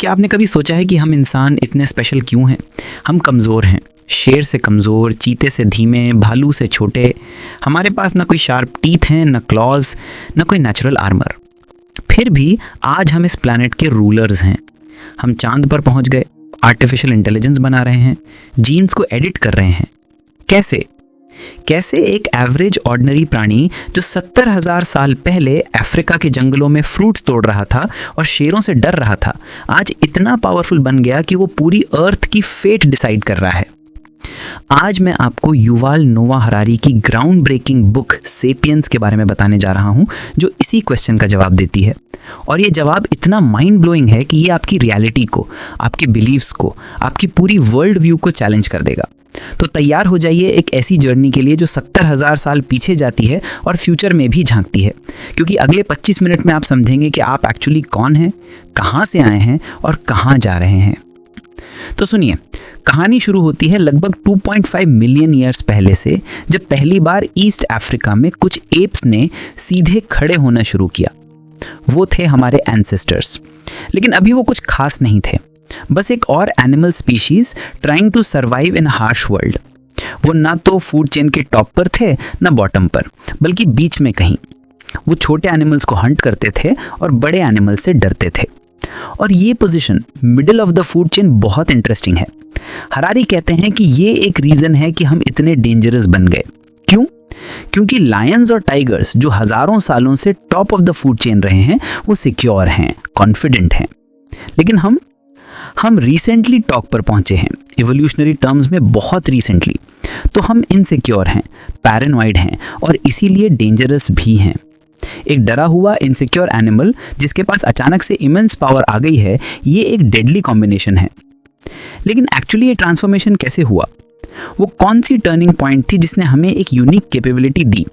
क्या आपने कभी सोचा है कि हम इंसान इतने स्पेशल क्यों हैं? हम कमज़ोर हैं, शेर से कमज़ोर, चीते से धीमे, भालू से छोटे। हमारे पास ना कोई शार्प टीथ हैं, ना क्लॉज, ना कोई नेचुरल आर्मर। फिर भी आज हम इस प्लैनेट के रूलर्स हैं। हम चांद पर पहुंच गए, आर्टिफिशियल इंटेलिजेंस बना रहे हैं, जीन्स को एडिट कर रहे हैं। कैसे एक एवरेज ऑर्डिनरी प्राणी जो 70,000 साल पहले अफ्रीका के जंगलों में फ्रूट्स तोड़ रहा था और शेरों से डर रहा था, आज इतना पावरफुल बन गया कि वो पूरी अर्थ की फेट डिसाइड कर रहा है। आज मैं आपको युवाल नोआ हरारी की ग्राउंड ब्रेकिंग बुक सेपियंस के बारे में बताने जा रहा हूं, जो इसी क्वेश्चन का जवाब देती है। और ये जवाब इतना माइंड ब्लोइंग है कि ये आपकी रियलिटी को, आपके बिलीव्स को, आपकी पूरी वर्ल्ड व्यू को चैलेंज कर देगा। तो तैयार हो जाइए एक ऐसी जर्नी के लिए जो 70,000 साल पीछे जाती है और फ्यूचर में भी झांकती है, क्योंकि अगले 25 मिनट में आप समझेंगे कि आप एक्चुअली कौन हैं, कहाँ से आए हैं और कहाँ जा रहे हैं। तो सुनिए, कहानी शुरू होती है लगभग 2.5 मिलियन ईयर्स पहले से, जब पहली बार ईस्ट अफ्रीका में कुछ एप्स ने सीधे खड़े होना शुरू किया। वो थे हमारे एंसेस्टर्स, लेकिन अभी वो कुछ खास नहीं थे, बस एक और animal species trying to survive in harsh world. वो ना तो फूड चेन के टॉप पर थे ना बॉटम पर, बल्कि बीच में कहीं। वो छोटे एनिमल्स को हंट करते थे और बड़े एनिमल से डरते थे। और ये position middle of the food chain बहुत इंटरेस्टिंग है। हरारी कहते हैं कि ये एक रीजन है कि हम इतने डेंजरस बन गए। क्यों? क्योंकि लायंस और टाइगर्स जो हजारों सालों से top of the food chain रहे हैं, वो सिक्योर हैं, कॉन्फिडेंट हैं। लेकिन हम रिसेंटली टॉप पर पहुंचे हैं, इवोल्यूशनरी टर्म्स में बहुत रिसेंटली। तो हम इनसिक्योर हैं, पैरानॉइड हैं और इसीलिए डेंजरस भी हैं। एक डरा हुआ इनसिक्योर एनिमल जिसके पास अचानक से इमेंस पावर आ गई है, ये एक डेडली कॉम्बिनेशन है। लेकिन एक्चुअली ये ट्रांसफॉर्मेशन कैसे हुआ? वो कौन सी टर्निंग पॉइंट थी जिसने हमें एक यूनिक कैपेबिलिटी दी?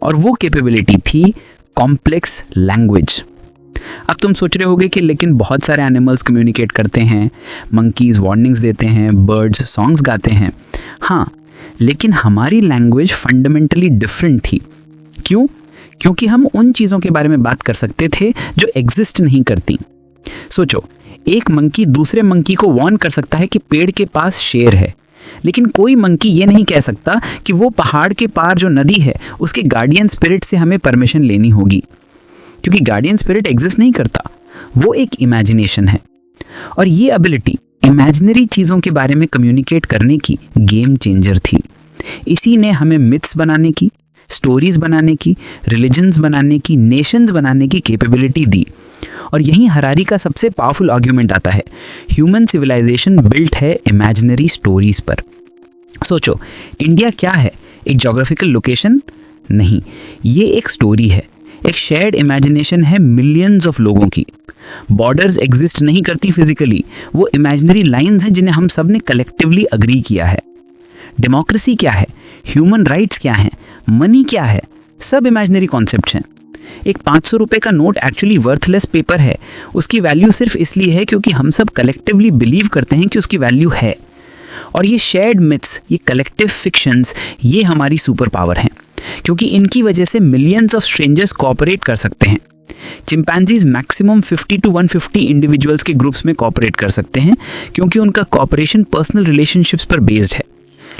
और वो कैपेबिलिटी थी कॉम्प्लेक्स लैंग्वेज। अब तुम सोच रहे होगे कि लेकिन बहुत सारे एनिमल्स कम्युनिकेट करते हैं, मंकीज़ वार्निंग्स देते हैं, बर्ड्स सॉन्ग्स गाते हैं। हाँ, लेकिन हमारी लैंग्वेज फंडामेंटली डिफरेंट थी। क्यों? क्योंकि हम उन चीज़ों के बारे में बात कर सकते थे जो एग्जिस्ट नहीं करती। सोचो, एक मंकी दूसरे मंकी को वार्न कर सकता है कि पेड़ के पास शेर है, लेकिन कोई मंकी ये नहीं कह सकता कि वो पहाड़ के पार जो नदी है उसके गार्डियन स्पिरिट से हमें परमिशन लेनी होगी, क्योंकि गार्डियन स्पिरिट एग्जिस्ट नहीं करता, वो एक इमेजिनेशन है। और ये एबिलिटी इमेजिनरी चीज़ों के बारे में कम्युनिकेट करने की गेम चेंजर थी। इसी ने हमें मिथ्स बनाने की, स्टोरीज बनाने की, रिलीजन्स बनाने की, नेशंस बनाने की कैपेबिलिटी दी। और यहीं हरारी का सबसे पावरफुल आर्ग्यूमेंट आता है, ह्यूमन सिविलाइजेशन बिल्ट है इमेजिनरी स्टोरीज पर। सोचो, इंडिया क्या है? एक ज्योग्राफिकल लोकेशन नहीं, ये एक स्टोरी है, एक शेयर्ड इमेजिनेशन है मिलियंस ऑफ लोगों की। बॉर्डर्स एग्जिस्ट नहीं करती फिजिकली, वो इमेजिनरी लाइंस हैं जिन्हें हम सब ने कलेक्टिवली अग्री किया है। डेमोक्रेसी क्या है? ह्यूमन राइट्स क्या हैं? मनी क्या है? सब इमेजिनरी कॉन्सेप्ट्स हैं। एक 500 रुपये का नोट एक्चुअली वर्थलेस पेपर है, उसकी वैल्यू सिर्फ इसलिए है क्योंकि हम सब कलेक्टिवली बिलीव करते हैं कि उसकी वैल्यू है। और ये शेयर्ड मिथ्स, ये कलेक्टिव फिक्शंस, ये हमारी सुपर पावर हैं, क्योंकि इनकी वजह से मिलियंस ऑफ स्ट्रेंजर्स कोऑपरेट कर सकते हैं। चिंपैंजीज मैक्सिमम 50 to 150 इंडिविजुअल्स के ग्रुप्स में कोऑपरेट कर सकते हैं, क्योंकि उनका कोऑपरेशन पर्सनल रिलेशनशिप्स पर बेस्ड है।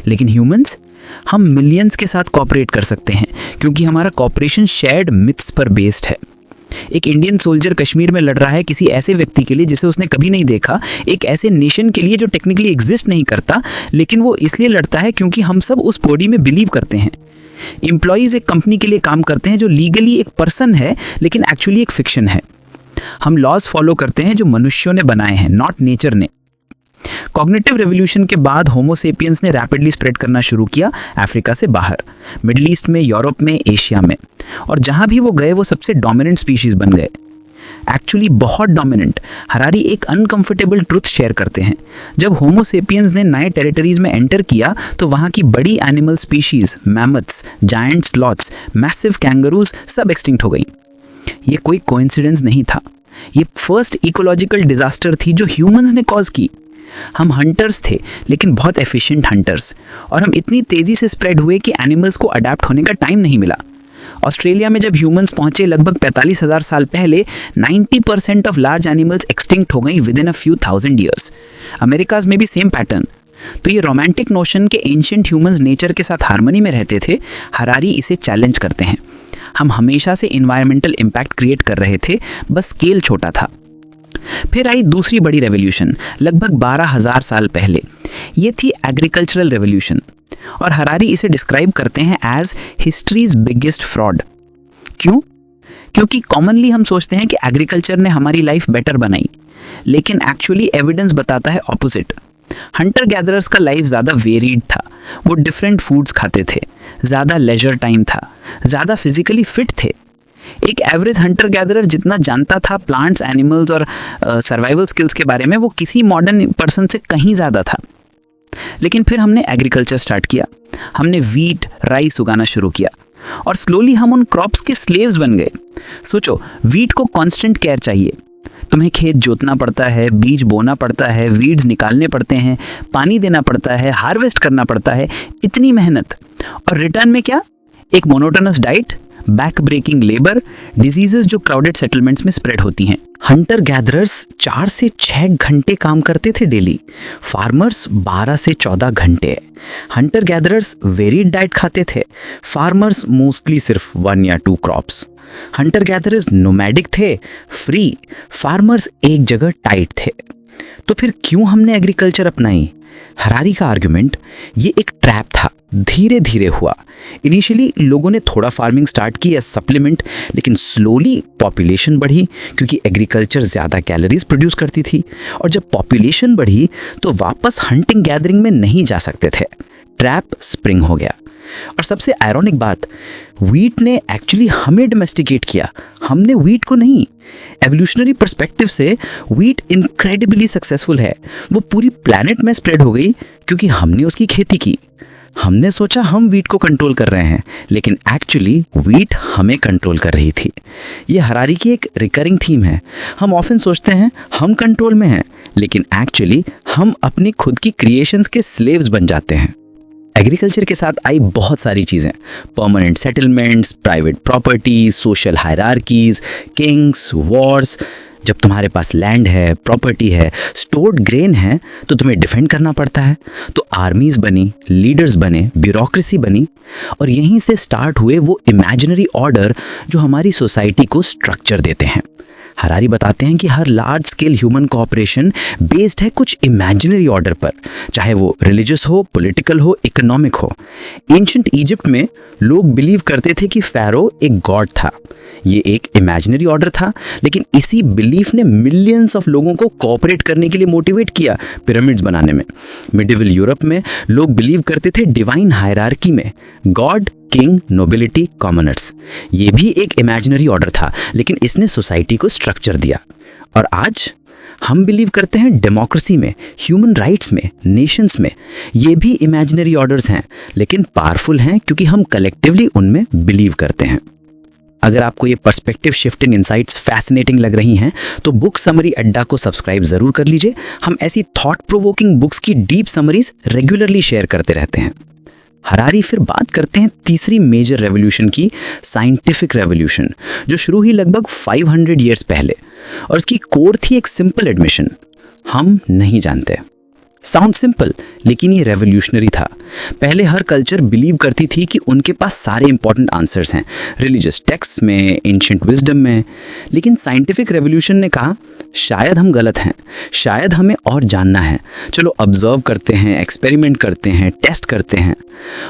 लेकिन ह्यूमंस, हम मिलियंस के साथ कोऑपरेट कर सकते हैं, क्योंकि हमारा कोऑपरेशन शेयर्ड मिथ्स पर बेस्ड है। एक इंडियन सोल्जर कश्मीर में लड़ रहा है किसी ऐसे व्यक्ति के लिए जिसे उसने कभी नहीं देखा, एक ऐसे नेशन के लिए जो टेक्निकली एग्जिस्ट नहीं करता, लेकिन वो इसलिए लड़ता है क्योंकि हम सब उस बॉडी में बिलीव करते हैं। एम्प्लॉयज़ एक कंपनी के लिए काम करते हैं जो लीगली एक पर्सन है, लेकिन एक्चुअली एक फिक्शन है। हम लॉज फॉलो करते हैं जो मनुष्यों ने बनाए हैं, नॉट नेचर ने। कॉग्निटिव रेवोल्यूशन के बाद होमो सेपियंस ने रैपिडली स्प्रेड करना शुरू किया अफ्रीका से बाहर, मिडिल ईस्ट में, यूरोप में, एशिया में। और जहां भी वो गए वो सबसे डोमिनेंट स्पीशीज बन गए, एक्चुअली बहुत डोमिनेंट। हरारी एक अनकंफर्टेबल ट्रुथ शेयर करते हैं। जब होमो सेपियंस ने नए टेरिटरीज में एंटर किया तो वहाँ की बड़ी animal species, mammoths, giant sloths, massive kangaroos सब एक्सटिंक्ट हो गई। ये कोई कोइंसिडेंस नहीं था, ये फर्स्ट इकोलॉजिकल डिजास्टर थी जो ह्यूमंस ने कॉज की। हम हंटर्स थे, लेकिन बहुत एफिशिएंट हंटर्स, और हम इतनी तेज़ी से स्प्रेड हुए कि एनिमल्स को अडेप्ट होने का टाइम नहीं मिला। ऑस्ट्रेलिया में जब ह्यूमंस पहुंचे लगभग 45,000 साल पहले, 90% ऑफ लार्ज एनिमल्स एक्सटिंक्ट हो गई within a few thousand years. Americas में भी सेम पैटर्न। तो ये रोमांटिक नोशन के एंशिएंट ह्यूमंस नेचर के साथ हार्मनी में रहते थे, हरारी इसे चैलेंज करते हैं। हम हमेशा से इन्वायरमेंटल इम्पैक्ट क्रिएट कर रहे थे, बस स्केल छोटा था। फिर आई दूसरी बड़ी रेवोल्यूशन लगभग 12,000 साल पहले। ये थी एग्रीकल्चरल रेवोल्यूशन, और हरारी इसे डिस्क्राइब करते हैं एज हिस्ट्रीज बिगेस्ट फ्रॉड। क्यों? क्योंकि कॉमनली हम सोचते हैं कि एग्रीकल्चर ने हमारी लाइफ बेटर बनाई, लेकिन एक्चुअली एविडेंस बताता है ऑपोजिट। हंटर गैदरर्स का लाइफ ज़्यादा वेरीड था, वो डिफरेंट फूड्स खाते थे, ज़्यादा लेजर टाइम था, ज़्यादा फिजिकली फिट थे। एक एवरेज हंटर गैदरर जितना जानता था प्लांट्स, एनिमल्स और सर्वाइवल स्किल्स के बारे में, वो किसी मॉडर्न पर्सन से कहीं ज़्यादा था। लेकिन फिर हमने एग्रीकल्चर स्टार्ट किया, हमने वीट, राइस उगाना शुरू किया, और स्लोली हम उन क्रॉप्स के स्लेव्स बन गए। सोचो, वीट को कांस्टेंट केयर चाहिए, तुम्हें खेत जोतना पड़ता है, बीज बोना पड़ता है, वीड्स निकालने पड़ते हैं, पानी देना पड़ता है, हार्वेस्ट करना पड़ता है, इतनी मेहनत, और रिटर्न में क्या? एक monotonous diet, back breaking labour, diseases जो क्राउडेड सेटलमेंट्स में स्प्रेड होती हैं। हंटर गैदरर्स 4 से 6 घंटे काम करते थे डेली, फार्मर्स 12 से 14 घंटे। हंटर गैदरर्स वेरिड डाइट खाते थे, फार्मर्स मोस्टली सिर्फ 1 या 2 क्रॉप्स। हंटर गैदरर्स नोमैडिक थे, फ्री, फार्मर्स एक जगह टाइट थे। तो फिर क्यों हमने एग्रीकल्चर अपनाई? हरारी का आर्गुमेंट, ये एक ट्रैप था, धीरे धीरे हुआ। इनिशियली लोगों ने थोड़ा फार्मिंग स्टार्ट की एज सप्लीमेंट, लेकिन स्लोली पॉपुलेशन बढ़ी क्योंकि एग्रीकल्चर ज़्यादा कैलोरीज प्रोड्यूस करती थी, और जब पॉपुलेशन बढ़ी तो वापस हंटिंग गैदरिंग में नहीं जा सकते थे। ट्रैप स्प्रिंग हो गया। और सबसे आयरॉनिक बात, व्हीट ने एक्चुअली हमें डोमेस्टिकेट किया, हमने व्हीट को नहीं। एवोल्यूशनरी पर्सपेक्टिव से व्हीट इनक्रेडिबली सक्सेसफुल है। वो पूरी प्लैनेट में स्प्रेड हो गई क्योंकि हमने उसकी खेती की। हमने सोचा हम व्हीट को कंट्रोल कर रहे हैं, लेकिन एक्चुअली व्हीट हमें कंट्रोल कर रही थी। ये हरारी की एक रिकरिंग थीम है। हम ऑफन सोचते हैं हम कंट्रोल में हैं, लेकिन एक्चुअली हम अपनी खुद की क्रिएशंस के स्लेव्स बन जाते हैं। एग्रीकल्चर के साथ आई बहुत सारी चीज़ें, permanent settlements, private properties, social hierarchies, Kings, Wars. जब तुम्हारे पास लैंड है, प्रॉपर्टी है, स्टोर्ड ग्रेन है, तो तुम्हें डिफेंड करना पड़ता है। तो आर्मीज बनी, लीडर्स बने, ब्यूरोक्रेसी बनी, और यहीं से स्टार्ट हुए वो इमेजिनरी ऑर्डर जो हमारी सोसाइटी को स्ट्रक्चर देते हैं। हरारी बताते हैं कि हर large scale human cooperation based है कुछ इमेजिनरी ऑर्डर पर, चाहे वो रिलीजियस हो, पॉलिटिकल हो, इकोनॉमिक हो। एंशिएंट इजिप्ट में लोग बिलीव करते थे कि फ़ारो एक गॉड था। ये एक इमेजिनरी ऑर्डर था, लेकिन इसी बिलीफ ने मिलियंस ऑफ लोगों को कोऑपरेट करने के लिए मोटिवेट किया पिरामिड्स बनाने में। मिडिवल यूरोप में लोग बिलीव करते थे डिवाइन हायरार्की में, गॉड, किंग, नोबिलिटी, कॉमनर्स। ये भी एक इमेजिनरी ऑर्डर था, लेकिन इसने सोसाइटी को स्ट्रक्चर दिया। और आज हम बिलीव करते हैं डेमोक्रेसी में, ह्यूमन राइट्स में, नेशंस में। ये भी इमेजिनरी ऑर्डर्स हैं, लेकिन पावरफुल हैं क्योंकि हम कलेक्टिवली उनमें बिलीव करते हैं। अगर आपको ये perspective shift in insights fascinating लग रही हैं, तो बुक समरी अड्डा को सब्सक्राइब ज़रूर कर लीजिए। हम ऐसी थॉट प्रोवोकिंग बुक्स की डीप समरीज रेगुलरली शेयर करते रहते हैं। हरारी फिर बात करते हैं तीसरी मेजर रेवोल्यूशन की, साइंटिफिक रेवोल्यूशन, जो शुरू हुई लगभग 500 ईयर्स पहले, और उसकी कोर थी एक सिंपल एडमिशन, हम नहीं जानते। साउंड सिंपल, लेकिन ये रेवोल्यूशनरी था। पहले हर कल्चर बिलीव करती थी कि उनके पास सारे इंपॉर्टेंट आंसर्स हैं, रिलीजियस टेक्स्ट में, एंशिएंट विजडम में। लेकिन साइंटिफिक रेवोल्यूशन ने कहा शायद हम गलत हैं, शायद हमें और जानना है। चलो ऑब्जर्व करते हैं, एक्सपेरिमेंट करते हैं, टेस्ट करते हैं।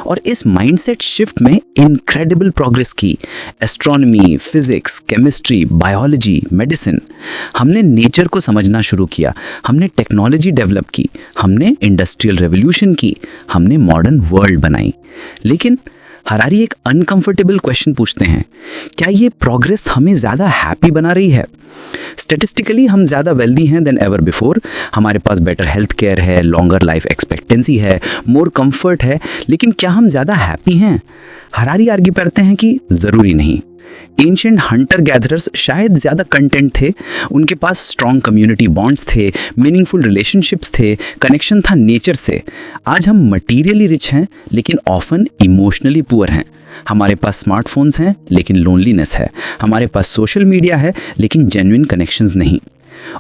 और इस माइंडसेट शिफ्ट में इनक्रेडिबल प्रोग्रेस की। Astronomy, physics, chemistry, biology, medicine. हमने नेचर को समझना शुरू किया, हमने टेक्नोलॉजी डेवलप की, हमने इंडस्ट्रियल रेवोल्यूशन की, हमने मॉडर्न वर्ल्ड बनाई। लेकिन हरारी एक अनकंफर्टेबल क्वेश्चन पूछते हैं, क्या ये प्रोग्रेस हमें ज़्यादा हैप्पी बना रही है? स्टैटिस्टिकली हम ज़्यादा वेल्दी हैं देन एवर बिफोर, हमारे पास बेटर हेल्थ केयर है, लॉन्गर लाइफ एक्सपेक्टेंसी है, मोर कंफर्ट है, लेकिन क्या हम ज़्यादा हैप्पी हैं? हरारी आर्ग्यू करते हैं कि ज़रूरी नहीं। एंशिएंट हंटर गैदरर्स शायद ज़्यादा कंटेंट थे, उनके पास स्ट्रॉन्ग कम्युनिटी बॉन्ड्स थे, मीनिंगफुल रिलेशनशिप्स थे, कनेक्शन था नेचर से। आज हम मटीरियली रिच हैं लेकिन ऑफन इमोशनली पुअर हैं। हमारे पास स्मार्टफोन्स हैं लेकिन लोनलीनेस है, हमारे पास सोशल मीडिया है लेकिन जेन्युइन कनेक्शंस नहीं।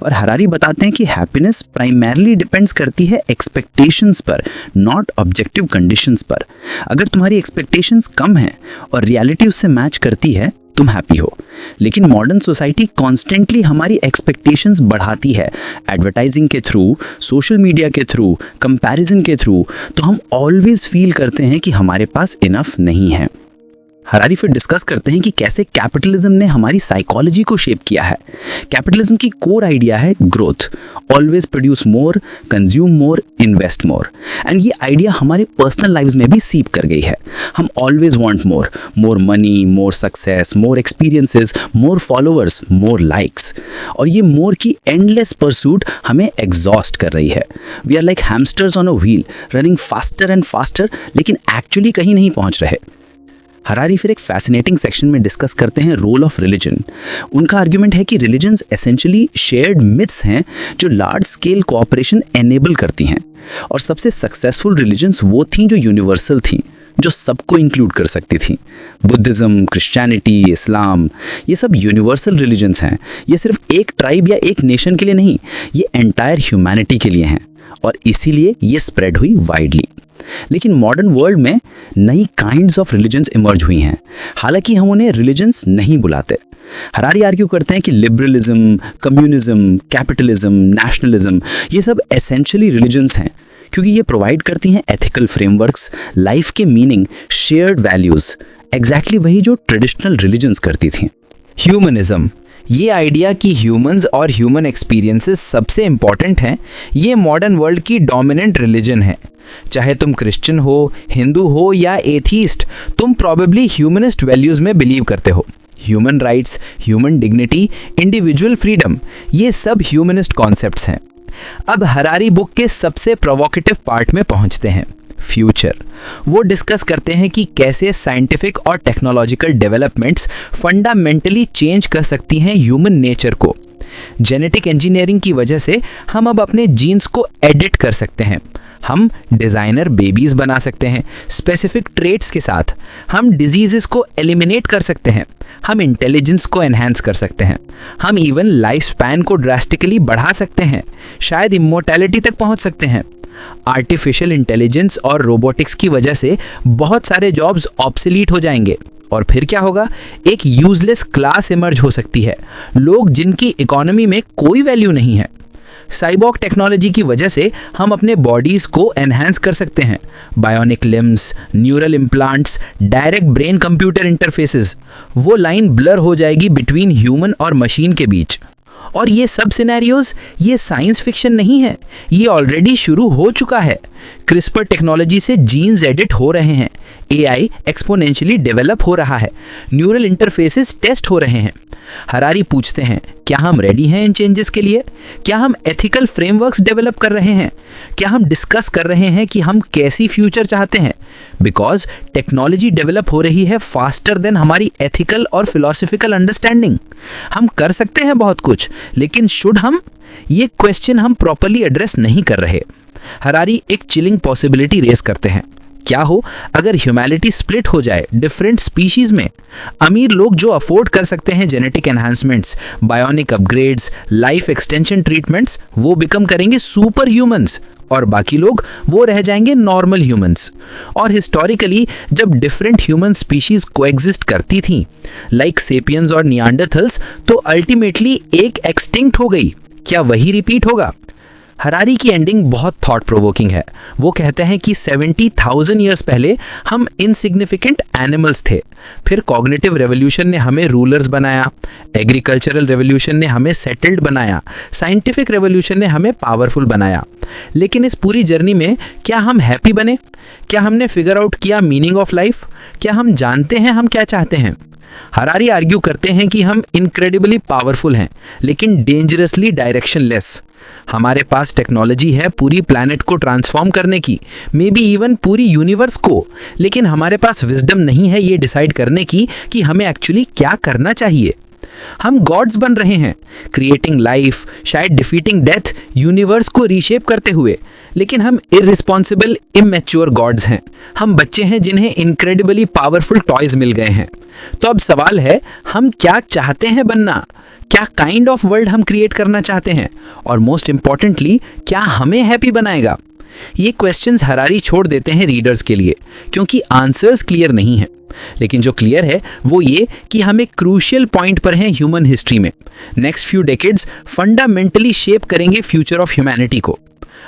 और हरारी बताते हैं कि हैप्पीनेस प्राइमरली डिपेंड्स करती है एक्सपेक्टेशंस पर, नॉट ऑब्जेक्टिव कंडीशंस पर। अगर तुम्हारी एक्सपेक्टेशंस कम हैं और रियलिटी उससे मैच करती है, तुम हैप्पी हो। लेकिन मॉडर्न सोसाइटी कॉन्स्टेंटली हमारी एक्सपेक्टेशंस बढ़ाती है, एडवर्टाइजिंग के थ्रू, सोशल मीडिया के थ्रू, कंपैरिजन के थ्रू। तो हम ऑलवेज फील करते हैं कि हमारे पास इनफ नहीं है। हरारी फिर डिस्कस करते हैं कि कैसे कैपिटलिज्म ने हमारी साइकोलॉजी को शेप किया है। कैपिटलिज्म की कोर आइडिया है growth, always produce more, consume more, invest more. And ये आइडिया हमारे पर्सनल लाइव्स में भी सीप कर गई है। हम always want more, more money, more success, more experiences, more followers, more likes. और ये मोर की एंडलेस परसूट हमें एग्जॉस्ट कर रही है। We are like hamsters on a wheel, running faster and faster, लेकिन एक्चुअली कहीं नहीं पहुंच रहे। हरारी फिर एक फैसिनेटिंग सेक्शन में डिस्कस करते हैं रोल ऑफ रिलीजन। उनका आर्ग्यूमेंट है कि रिलीजन्स एसेंशियली शेयर्ड मिथ्स हैं जो लार्ज स्केल कोऑपरेशन एनेबल करती हैं। और सबसे सक्सेसफुल रिलीजन्स वो थीं जो यूनिवर्सल थीं, जो सबको इंक्लूड कर सकती थीं। बुद्धिज्म, क्रिश्चियनिटी, इस्लाम, ये सब यूनिवर्सल रिलीजन्स हैं। ये सिर्फ एक ट्राइब या एक नेशन के लिए नहीं, ये एंटायर ह्यूमैनिटी के लिए हैं। और इसीलिए ये स्प्रेड हुई वाइडली। लेकिन मॉडर्न वर्ल्ड में नई काइंड्स ऑफ रिलीजन्स इमर्ज हुई हैं, हालांकि हम उन्हें रिलीजन्स नहीं बुलाते। हरारी आर्ग्यू करते हैं कि लिबरलिज्म, कम्युनिज्म, कैपिटलिज्म, नेशनलिज्म, ये सब एसेंशियली रिलीजन्स हैं क्योंकि ये प्रोवाइड करती हैं एथिकल फ्रेमवर्क्स, लाइफ के मीनिंग, शेयर्ड वैल्यूज, एग्जैक्टली वही जो ट्रेडिशनल रिलीजन्स करती थीं। ह्यूमनिज्म, ये आइडिया कि ह्यूमंस और ह्यूमन एक्सपीरियंसेस सबसे इम्पॉर्टेंट हैं, ये मॉडर्न वर्ल्ड की डोमिनेंट रिलीजन है। चाहे तुम क्रिश्चियन हो, हिंदू हो या एथीस्ट, तुम प्रॉबेबली ह्यूमनिस्ट वैल्यूज़ में बिलीव करते हो। Human rights, human dignity, individual freedom, ये सब ह्यूमनिस्ट कॉन्सेप्ट्स हैं। अब हरारी बुक के सबसे प्रोवोकेटिव पार्ट में पहुंचते हैं, फ्यूचर। वो डिस्कस करते हैं कि कैसे साइंटिफिक और टेक्नोलॉजिकल डेवलपमेंट्स फंडामेंटली चेंज कर सकती हैं ह्यूमन नेचर को। जेनेटिक इंजीनियरिंग की वजह से हम अब अपने जीन्स को एडिट कर सकते हैं। हम डिज़ाइनर बेबीज़ बना सकते हैं स्पेसिफिक ट्रेट्स के साथ। हम डिजीज़ेस को एलिमिनेट कर सकते हैं। हम इंटेलिजेंस को एनहांस कर सकते हैं। हम इवन लाइफ स्पैन को ड्रास्टिकली बढ़ा सकते हैं, शायद इमोर्टैलिटी तक पहुंच सकते हैं। आर्टिफिशियल इंटेलिजेंस और रोबोटिक्स की वजह से बहुत सारे जॉब्स ऑब्सोलीट हो जाएंगे और फिर क्या होगा? एक यूजलेस क्लास इमर्ज हो सकती है, लोग जिनकी इकोनॉमी में कोई वैल्यू नहीं है। साइबॉर्ग टेक्नोलॉजी की वजह से हम अपने बॉडीज़ को एनहांस कर सकते हैं। Bionic limbs, neural implants, direct brain computer interfaces, वो लाइन ब्लर हो जाएगी बिटवीन ह्यूमन और मशीन के बीच। और ये सब सिनेरियोज, ये साइंस फिक्शन नहीं है, ये ऑलरेडी शुरू हो चुका है। क्रिस्पर टेक्नोलॉजी से जीन्स एडिट हो रहे हैं, एआई एक्सपोनेंशियली डेवलप हो रहा है, न्यूरल इंटरफेसेस टेस्ट हो रहे हैं। हरारी पूछते हैं, क्या हम रेडी हैं इन चेंजेस के लिए? क्या हम एथिकल फ्रेमवर्क्स डेवलप कर रहे हैं? क्या हम डिस्कस कर रहे हैं कि हम कैसी फ्यूचर चाहते हैं? बिकॉज टेक्नोलॉजी डेवलप हो रही है फास्टर देन हमारी एथिकल और फिलोसफिकल अंडरस्टैंडिंग। हम कर सकते हैं बहुत कुछ, लेकिन शुड हम? ये क्वेश्चन हम प्रॉपर्ली एड्रेस नहीं कर रहे। हरारी एक चिलिंग पॉसिबिलिटी रेस करते हैं। क्या हो अगर ह्यूमैनिटी स्प्लिट हो जाए डिफरेंट स्पीशीज में? अमीर लोग जो अफोर्ड कर सकते हैं genetic enhancements, bionic upgrades, life extension treatments, वो बिकम करेंगे सुपर ह्यूमंस और बाकी लोग वो रह जाएंगे नॉर्मल ह्यूमंस। और हिस्टोरिकली जब डिफरेंट ह्यूमन स्पीशीज कोएग्जिस्ट करती थीं, लाइक सेपियंस और नियांडरथल्स, तो अल्टीमेटली एक एक्सटिंक्ट हो गई। क्या वही रिपीट होगा? हरारी की एंडिंग बहुत थॉट प्रोवोकिंग है। वो कहते हैं कि 70,000 ईयर्स पहले हम इनसिग्निफिकेंट एनिमल्स थे, फिर कॉग्निटिव रेवोल्यूशन ने हमें रूलर्स बनाया, एग्रीकल्चरल रेवोल्यूशन ने हमें सेटल्ड बनाया, साइंटिफिक रेवोल्यूशन ने हमें पावरफुल बनाया। लेकिन इस पूरी जर्नी में क्या हम हैप्पी बने? क्या हमने फिगर आउट किया मीनिंग ऑफ लाइफ? क्या हम जानते हैं हम क्या चाहते हैं? हरारी आर्ग्यू करते हैं कि हम इनक्रेडिबली पावरफुल हैं, लेकिन डेंजरसली डायरेक्शनलेस। हमारे पास टेक्नोलॉजी है पूरी प्लैनेट को ट्रांसफॉर्म करने की, मे बी इवन पूरी यूनिवर्स को, लेकिन हमारे पास विजडम नहीं है ये डिसाइड करने की कि हमें एक्चुअली क्या करना चाहिए। हम गॉड्स बन रहे हैं, क्रिएटिंग लाइफ, शायद डिफीटिंग डेथ, यूनिवर्स को रीशेप करते हुए, लेकिन हम इररिस्पॉन्सिबल इमैच्योर गॉड्स हैं। हम बच्चे हैं जिन्हें इनक्रेडिबली पावरफुल टॉयज मिल गए हैं। तो अब सवाल है, हम क्या चाहते हैं बनना? क्या काइंड ऑफ वर्ल्ड हम क्रिएट करना चाहते हैं? और मोस्ट इंपॉर्टेंटली, क्या हमें हैप्पी बनाएगा? ये क्वेश्चंस हरारी छोड़ देते हैं रीडर्स के लिए, क्योंकि आंसर्स क्लियर नहीं है। लेकिन जो क्लियर है वो ये कि हम एक क्रूशियल पॉइंट पर हैं ह्यूमन हिस्ट्री में। Next few decades fundamentally shape करेंगे फ्यूचर ऑफ ह्यूमैनिटी को।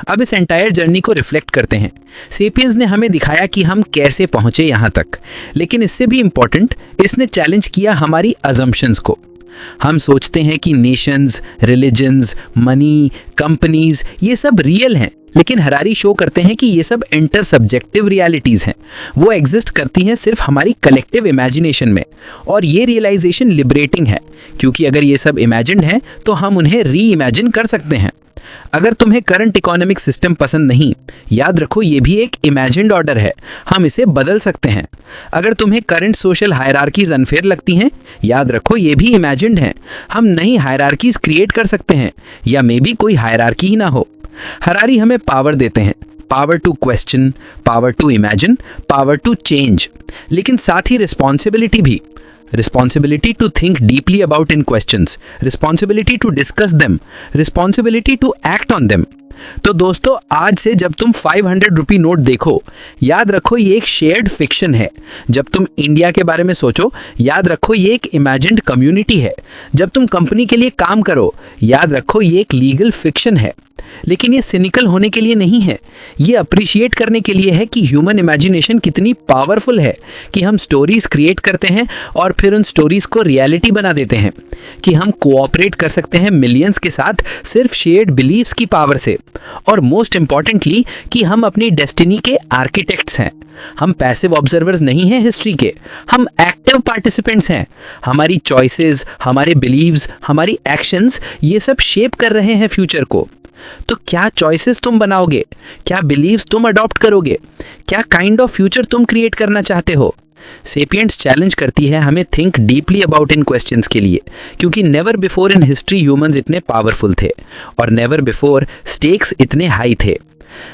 अब इस एंटायर जर्नी को रिफ्लेक्ट करते हैं। सेपियंस ने हमें दिखाया कि हम कैसे पहुंचे यहाँ तक, लेकिन इससे भी इम्पोर्टेंट, इसने चैलेंज किया हमारी अजम्पशंस को। हम सोचते हैं कि नेशंस, रिलीजन्स, मनी, कंपनीज ये सब रियल हैं, लेकिन हरारी शो करते हैं कि ये सब इंटर सब्जेक्टिव रियलिटीज़ हैं। वो एग्जिस्ट करती हैं सिर्फ हमारी कलेक्टिव इमेजिनेशन में, और ये रियलाइजेशन लिबरेटिंग है, क्योंकि अगर ये सब इमेजिन्ड हैं तो हम उन्हें री इमेजिन कर सकते हैं। अगर तुम्हें करंट इकोनॉमिक सिस्टम पसंद नहीं, याद रखो ये भी एक इमेजिन्ड ऑर्डर है, हम इसे बदल सकते हैं। अगर तुम्हें करंट सोशल हायरार्कीज अनफेयर लगती हैं, याद रखो ये भी इमेजिन्ड हैं, हम नई हायरार्कीज क्रिएट कर सकते हैं, या मे बी कोई हायरार्की ही ना हो। हरारी हमें पावर देते हैं, power to question, power to imagine, power to change, लेकिन साथ ही रिस्पॉन्सिबिलिटी भी। Responsibility to think deeply about in questions, responsibility to discuss them, responsibility to act on them. तो दोस्तों, आज से जब तुम 500 रुपये नोट देखो, याद रखो ये एक शेयर्ड फिक्शन है। जब तुम इंडिया के बारे में सोचो, याद रखो ये एक इमेजिन्ड कम्युनिटी है। जब तुम कंपनी के लिए काम करो, याद रखो ये एक लीगल फिक्शन है। लेकिन ये सिनिकल होने के लिए नहीं है, ये अप्रिशिएट करने के लिए है कि ह्यूमन इमेजिनेशन कितनी पावरफुल है, कि हम स्टोरीज क्रिएट करते हैं और फिर उन स्टोरीज को रियलिटी बना देते हैं, कि हम कोऑपरेट कर सकते हैं मिलियंस के साथ सिर्फ शेयर्ड बिलीव्स की पावर से, और मोस्ट इंपॉर्टेंटली कि हम अपनी डेस्टिनी के आर्किटेक्ट्स हैं। हम पैसिव ऑब्जर्वर्स नहीं हैं हिस्ट्री के, हम एक्टिव पार्टिसिपेंट्स हैं। हमारी चॉइसेस, हमारे बिलीव्स, हमारी एक्शंस, ये सब शेप कर रहे हैं फ्यूचर को। तो क्या चॉइसेस तुम बनाओगे? क्या बिलीव्स तुम अडॉप्ट करोगे? क्या काइंड ऑफ फ्यूचर तुम क्रिएट करना चाहते हो? सेपियंस चैलेंज करती है हमें think deeply about in questions के लिए, क्योंकि never before in history humans इतने पावरफुल थे, और नेवर बिफोर स्टेक्स इतने हाई थे।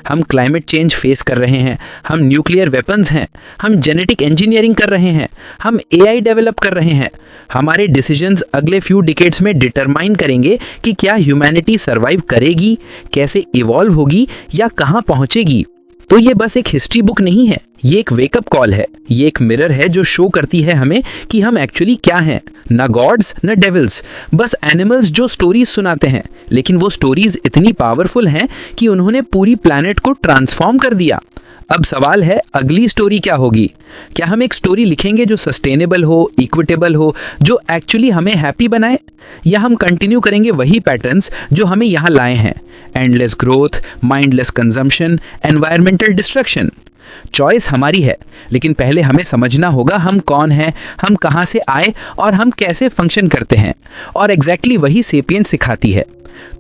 हम क्लाइमेट चेंज फेस कर रहे हैं, हम न्यूक्लियर वेपन्स हैं, हम जेनेटिक इंजीनियरिंग कर रहे हैं, हम एआई डेवलप कर रहे हैं। हमारे डिसीजंस अगले फ्यू डिकेड्स में डिटरमाइन करेंगे कि क्या ह्यूमैनिटी सर्वाइव करेगी, कैसे इवॉल्व होगी, या कहाँ पहुँचेगी। तो ये बस एक हिस्ट्री बुक नहीं है, ये एक वेकअप कॉल है, ये एक मिरर है जो शो करती है हमें कि हम एक्चुअली क्या हैं। ना गॉड्स, ना डेविल्स, बस एनिमल्स जो स्टोरीज सुनाते हैं, लेकिन वो स्टोरीज इतनी पावरफुल हैं कि उन्होंने पूरी प्लैनेट को ट्रांसफॉर्म कर दिया। अब सवाल है, अगली स्टोरी क्या होगी? क्या हम एक स्टोरी लिखेंगे जो सस्टेनेबल हो, इक्विटेबल हो, जो एक्चुअली हमें हैप्पी बनाए, या हम कंटिन्यू करेंगे वही पैटर्न्स जो हमें यहाँ लाए हैं? Endless growth, mindless consumption, environmental destruction. Choice हमारी है, लेकिन पहले हमें समझना होगा हम कौन हैं, हम कहाँ से आए और हम कैसे फंक्शन करते हैं, और एग्जैक्टली वही सेपियंस सिखाती है।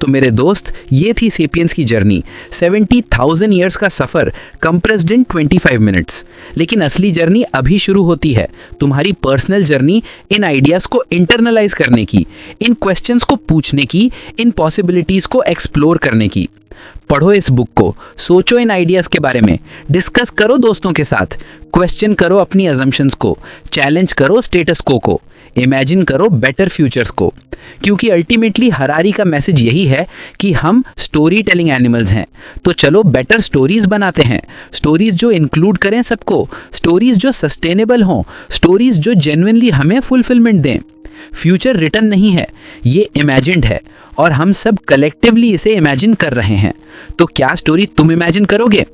तो मेरे दोस्त, ये थी सेपियंस की जर्नी, 70,000 ईयर्स का सफ़र कंप्रेस्ड इन 25 मिनट्स। लेकिन असली जर्नी अभी शुरू होती है, तुम्हारी पर्सनल जर्नी इन आइडियाज़ को इंटरनलाइज करने की, इन क्वेश्चंस को पूछने की, इन पॉसिबिलिटीज़ को एक्सप्लोर करने की। पढ़ो इस बुक को, सोचो इन आइडियाज़ के बारे में, डिस्कस करो दोस्तों के साथ, क्वेश्चन करो अपनी अजम्पशंस को, चैलेंज करो स्टेटस को इमेजिन करो बेटर फ्यूचर्स को। क्योंकि अल्टीमेटली हरारी का मैसेज यही है कि हम स्टोरी टेलिंग एनिमल्स हैं। तो चलो बेटर स्टोरीज बनाते हैं, स्टोरीज जो इंक्लूड करें सबको, स्टोरीज जो सस्टेनेबल हों, स्टोरीज जो जेन्युइनली हमें फुलफिलमेंट दें। फ्यूचर रिटर्न नहीं है, ये इमेजिन्ड है, और हम सब कलेक्टिवली इसे इमेजिन कर रहे हैं। तो क्या स्टोरी तुम इमेजिन करोगे?